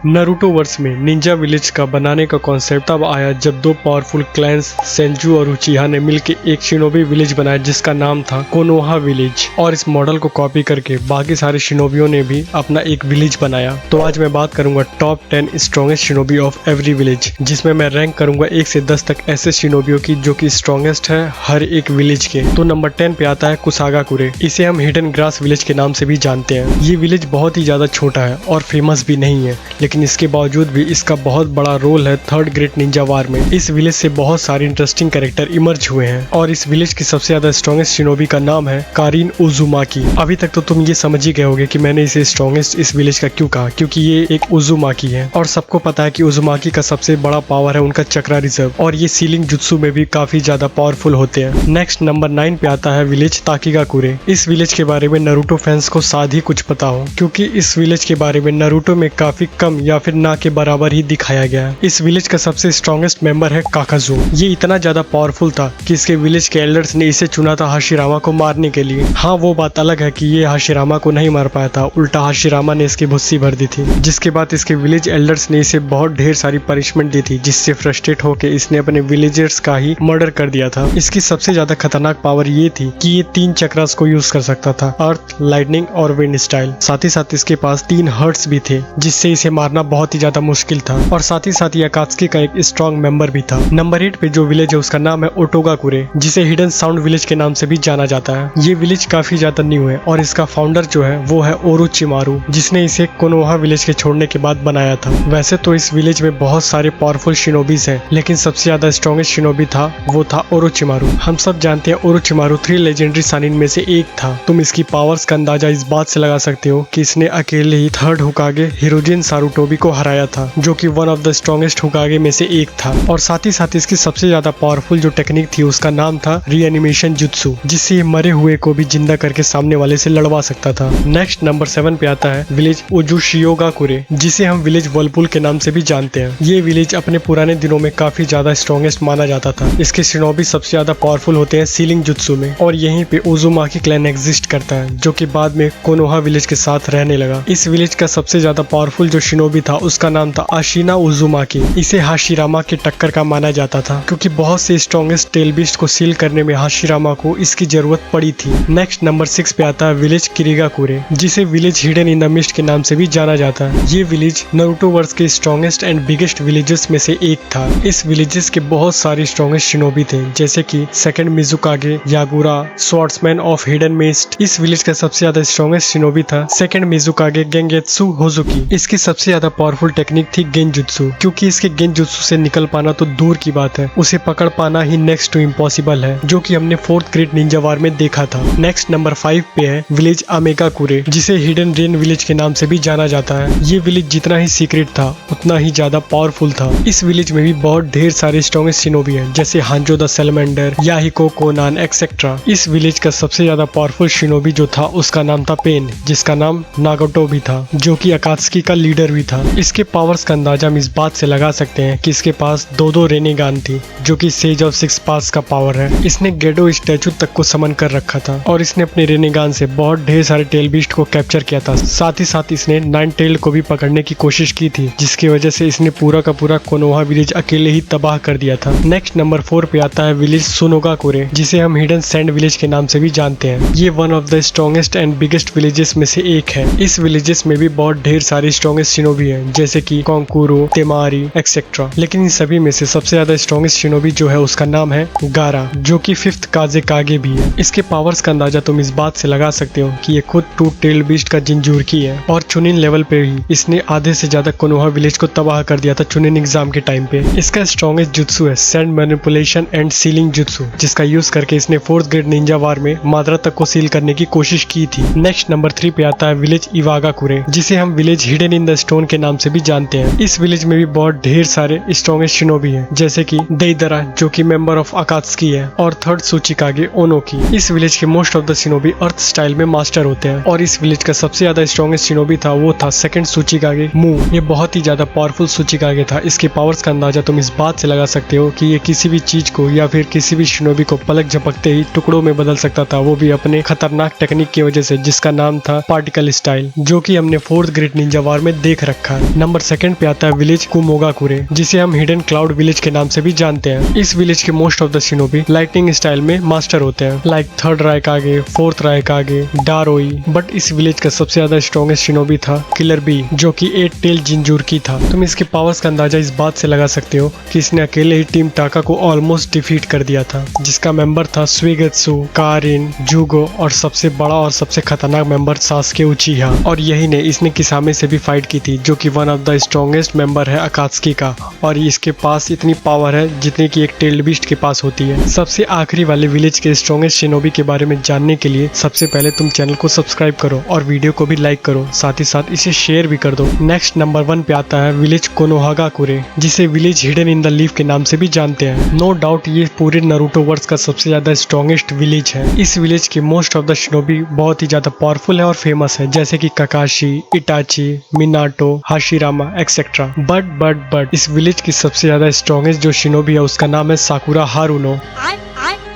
Naruto verse में Ninja village का बनाने का कॉन्सेप्ट तब आया जब दो पावरफुल क्लैंस सेंजू और उचिहा ने मिलकर एक शिनोबी विलेज बनाया जिसका नाम था कोनोहा विलेज। और इस मॉडल को कॉपी करके बाकी सारे शिनोबियों ने भी अपना एक विलेज बनाया। तो आज मैं बात करूंगा top 10 strongest shinobi of every village, जिसमें मैं रैंक करूंगा 1 से 10 तक ऐसे शिनोबियों की जो कि स्ट्रॉन्गेस्ट है हर एक विलेज के। तो नंबर 10 पे आता है कुसागाकुरे। इसे हम हिडन ग्रास विलेज के नाम से भी जानते हैं। ये विलेज बहुत ही ज्यादा छोटा है और फेमस भी नहीं है, लेकिन इसके बावजूद भी इसका बहुत बड़ा रोल है थर्ड ग्रेट निंजा वार में। इस विलेज से बहुत सारे इंटरेस्टिंग कैरेक्टर इमर्ज हुए हैं और इस विलेज की सबसे ज्यादा स्ट्रॉन्गेस्ट शिनोबी का नाम है कारिन उजुमाकी। अभी तक तो तुम ये समझ ही गए होगे कि मैंने इसे स्ट्रॉन्गेस्ट इस विलेज का क्यों कहा, क्योंकि ये एक उजुमाकी है और सबको पता है कि उजुमाकी का सबसे बड़ा पावर है उनका चक्रा रिजर्व और ये सीलिंग जुत्सु में भी काफी ज्यादा पावरफुल होते हैं। नेक्स्ट नंबर 9 पे आता है विलेज ताकिगाकुरे। इस विलेज के बारे में नारुतो फैंस को शायद ही कुछ पता हो, क्योंकि इस विलेज के बारे में नारुतो में काफी कम या फिर ना के बराबर ही दिखाया गया है। इस विलेज का सबसे स्ट्रॉन्गेस्ट मेंबर है काकाजू। ये इतना ज्यादा पावरफुल था कि इसके विलेज के एल्डर्स ने इसे चुना था हाशिरामा को मारने के लिए। हाँ, वो बात अलग है कि ये हाशिरामा को नहीं मार पाया था, उल्टा हाशिरामा ने इसकी भुस्सी भर दी थी, जिसके बाद इसके विलेज एल्डर्स ने इसे बहुत ढेर सारी पनिशमेंट दी थी, जिससे फ्रस्ट्रेट होकर इसने अपने विलेजर्स का ही मर्डर कर दिया था। इसकी सबसे ज्यादा खतरनाक पावर ये थी कि ये 3 चक्रास को यूज कर सकता था, अर्थ, लाइटनिंग और विंड स्टाइल। साथ ही साथ इसके पास 3 हर्ट्स भी थे, जिससे इसे मारना बहुत ही ज्यादा मुश्किल था। और साथ ही साथ याकात्सुकी का एक स्ट्रॉन्ग मेंबर भी था। नंबर 8 पे जो विलेज है उसका नाम है ओटोगाकुरे, जिसे हिडन साउंड विलेज के नाम से भी जाना जाता है। ये विलेज काफी ज्यादा न्यू है और इसका फाउंडर जो है वो है ओरोचिमारू, जिसने इसे कोनोहा विलेज के छोड़ने के बाद बनाया था। वैसे तो इस विलेज में बहुत सारे पावरफुल शिनोबीज हैं, लेकिन सबसे ज्यादा स्ट्रॉन्गेस्ट शिनोबी था वो था ओरोचिमारू। हम सब जानते हैं ओरोचिमारू 3 लेजेंडरी सानिन में से एक था। तुम इसकी पावर्स का अंदाजा इस बात से लगा सकते हो कि इसने अकेले ही थर्ड होकागे हिरोजिन सारुटोबी को हराया था, जो कि वन ऑफ द स्ट्रॉन्गेस्ट होकागे में से एक था। और साथ ही साथ इसकी सबसे ज्यादा पावरफुल जो टेक्निक थी उसका नाम था रीएनिमेशन जुत्सु, जिससे ये मरे हुए को भी जिंदा करके सामने वाले से लड़वा सकता था। नेक्स्ट नंबर 7 पे आता है विलेज ओजुशियोगाकुरे, जिसे हम विलेज वर्लपुल के नाम से भी जानते हैं। ये विलेज अपने पुराने दिनों में काफी ज्यादा स्ट्रॉन्गेस्ट माना जाता था। इसके शिनोबी सबसे ज्यादा पावरफुल होते हैं सीलिंग जुत्सु में, और यहीं पे उजुमाकी क्लैन एग्जिस्ट करता है, जो कि बाद में कोनोहा विलेज के साथ रहने लगा। इस विलेज का सबसे ज्यादा पावरफुल जो शिनोबी था उसका नाम था आशिना उजुमाकी। इसे हाशिरामा के टक्कर का माना जाता था, क्योंकि बहुत से स्ट्रॉन्गेस्ट टेल बीस्ट को सील करने में हाशिरामा को इसकी जरूरत पड़ी थी। नेक्स्ट नंबर 6 पे आता है विलेज किरिगाकुरे, जिसे village hidden in the mist के नाम से भी जाना जाता है। ये विलेज नारुतो वर्स के स्ट्रॉन्गेस्ट एंड बिगेस्ट विलेजेस में से एक था। इस विलेजेस के बहुत सारे स्ट्रॉन्गेस्ट शिनोबी थे, जैसे कि second Mizukage, Yagura, swordsman of hidden mist. इस विलेज का सबसे ज्यादा स्ट्रॉन्गेस्ट शिनोबी था सेकंड मिजुकागे गेंगेत्सु होजुकी। इसकी सबसे ज्यादा पावरफुल टेक्निक थी गेंजुत्सु, क्योंकि इसके गेंजुत्सु से निकल पाना तो दूर की बात है, उसे पकड़ पाना ही नेक्स्ट टू इम्पॉसिबल है, जो कि हमने 4th ग्रेट निंजा वार में देखा था। नेक्स्ट नंबर 5 पे है विलेज अमेगाकुरे, जिसे हिडन रेन विलेज के नाम से भी जाना जाता है। ये विलेज जितना ही सीक्रेट था उतना ही ज्यादा पावरफुल था। इस विलेज में भी बहुत ढेर सारे स्ट्रॉन्गेस्ट शिनोबी हैं, जैसे हांजो द सैलमेंडर, याहिको, कोनान एक्सेट्रा। इस विलेज का सबसे ज्यादा पावरफुल शिनोबी जो था उसका नाम था पेन, जिसका नाम नागोटो भी था, जो कि अकात्सुकी का लीडर भी था। इसके पावर्स का अंदाजा हम इस बात से लगा सकते हैं कि इसके पास 2 रेनेगान थी, जो कि सेज ऑफ 6 पास का पावर है। इसने गेडो स्टैचू तक को समन कर रखा था और इसने अपने रेनेगान से बहुत ढेर सारे टेल बीस्ट को कैप्चर किया था। साथ ही साथ इसने 9 टेल को भी पकड़ने की कोशिश की थी, जिसकी वजह से इसने पूरा का पूरा कोनोहा विलेज अकेले ही तबाह कर दिया था। नेक्स्ट नंबर 4 पे आता है विलेज सुनोगाकुरे, जिसे हम हिडन सैंड विलेज के नाम से भी जानते हैं। ये one of the strongest and biggest villages में से एक है। इस विलेजेस में भी बहुत ढेर सारे स्ट्रॉन्गेस्ट शिनोबी हैं, जैसे कि कोंकुरो, तेमारी एक्सेट्रा। लेकिन इन सभी में से सबसे ज्यादा स्ट्रॉन्गेस्ट शिनोबी जो है उसका नाम है गारा, जो कि 5th काजे कागे भी है। इसके पावर्स का अंदाजा तुम इस बात से लगा सकते हो कि ये खुद 2 टेल बीस्ट का जिंजूरकी है, और चुनिन लेवल पे ही इसने आधे से ज्यादा कोनोहा विलेज को तबाह कर दिया था चुनिन एग्जाम के टाइम पे। इसका स्ट्रॉन्गेस्ट जुत्सु है sand manipulation and ceiling jutsu, जिसका यूज करके इसने 4th ग्रेट निंजा वार में माद्रा तक को सील करने की कोशिश की थी। नेक्स्ट नंबर 3 पे आता है विलेज इवागाकुरे, जिसे हम village hidden in the stone के नाम से भी जानते हैं। इस विलेज में भी बहुत ढेर सारे स्ट्रॉन्गेस्ट शिनोबी हैं, जैसे कि देइदरा, जो कि मेंबर ऑफ अकात्सुकी है, और 3rd सूचिकागे ओनोकी। इस विलेज के most of the shinobi earth style में मास्टर होते हैं, और इस विलेज का सबसे ज्यादा स्ट्रॉन्गेस्ट शिनोबी था वो था 2nd सूचिकागे मू। ये बहुत ही ज्यादा पावरफुल सूचिकागे था। इसके पावर्स का अंदाजा तुम इस बात से लगा सकते हो कि ये किसी भी चीज को या फिर किसी भी शिनोबी को पलक झपकते ही टुकड़ों में बदल सकता था, वो भी अपने खतरनाक टेक्निक की वजह से, जिसका नाम था पार्टिकल स्टाइल, जो कि हमने 4th ग्रेट निंजा वार में देख रखा है। नंबर 2 पे आता है विलेज कुमोगाकुरे, जिसे हम हिडन क्लाउड विलेज के नाम से भी जानते हैं। इस विलेज के most of the shinobi lightning style में मास्टर होते हैं, लाइक 3rd राइकागे, 4th राइकागे, डारोई। बट इस विलेज का सबसे ज्यादा स्ट्रॉन्गेस्ट शिनोबी था किलर बी, जो कि 8 टेल जिंजूरकी था। तुम इसके पावर्स का अंदाजा इस बात से लगा सकते हो कि इसने अकेले ही टीम टाका को ऑलमोस्ट डिफीट कर दिया था, जिसका मेंबर था सुइगेत्सु, कारिन, जुगो और सबसे बड़ा और सबसे खतरनाक मेंबर सास्के उचिहा। और यही ने इसने किसामे से भी फाइट की थी, जो कि one of the strongest member है अकात्सुकी का, और इसके पास इतनी पावर है जितनी कि एक टेल्ड बीस्ट के पास होती है। सबसे आखिरी वाले विलेज के स्ट्रॉन्गेस्ट शिनोबी के बारे में जानने के लिए सबसे पहले तुम चैनल को सब्सक्राइब करो और वीडियो को भी लाइक करो, साथ ही साथ इसे शेयर भी कर दो। नेक्स्ट नंबर 1 पे आता है विलेज कोनोहागाकुरे, जिसे village hidden in the leaf के नाम से भी जानते हैं। नो डाउट ये पूरे नारुतो वर्स का सबसे ज्यादा स्ट्रॉन्गेस्ट विलेज है। इस विलेज के मोस्ट ऑफ द शिनोबी बहुत ही ज्यादा पावरफुल है और फेमस है, जैसे कि काकाशी, Itachi, Minato, Hashirama etcetera. But इस विलेज की सबसे ज्यादा स्ट्रॉन्गेस्ट जो शिनोबी है उसका नाम है साकुरा हारुनो।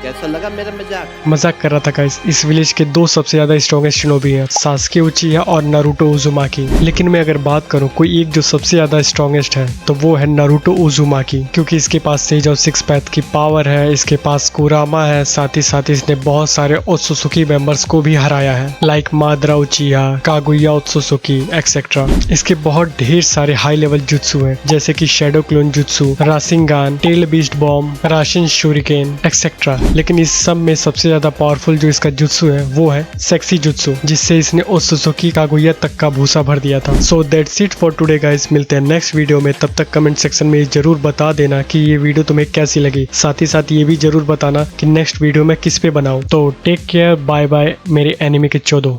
कैसा लगा मेरा मजाक कर रहा था गाइस। इस विलेज के 2 सबसे ज्यादा स्ट्रॉन्गेस्ट शिनोबी हैं, सास्के उचिहा और नारुतो उजुमाकी। लेकिन मैं अगर बात करूं कोई एक जो सबसे ज्यादा स्ट्रॉन्गेस्ट है तो वो है नारुतो उजुमाकी, क्योंकि इसके पास सेज और 6 पैथ की पावर है, इसके पास कुरामा है, साथ ही इसने बहुत सारे ओत्सुसुकी मेंबर्स को भी हराया है, लाइक मादरा उचिहा, कागुया ओत्सुसुकी एक्सेट्रा। इसके बहुत ढेर सारे हाई लेवल जुत्सु हैं, जैसे कि shadow clone jutsu, Rasengan, tail beast bomb, Rasen shuriken etcetera. लेकिन इस सब में सबसे ज्यादा पावरफुल जो इसका जुत्सु है वो है सेक्सी जुत्सु, जिससे इसने ओत्सुसुकी कागुया तक का भूसा भर दिया था। So that's it for today guys, मिलते हैं नेक्स्ट वीडियो में। तब तक कमेंट सेक्शन में जरूर बता देना कि ये वीडियो तुम्हें कैसी लगी, साथ ही साथ ये भी जरूर बताना कि नेक्स्ट वीडियो में किस पे बनाऊं। तो टेक केयर, बाय बाय मेरे एनिमे के चोदो।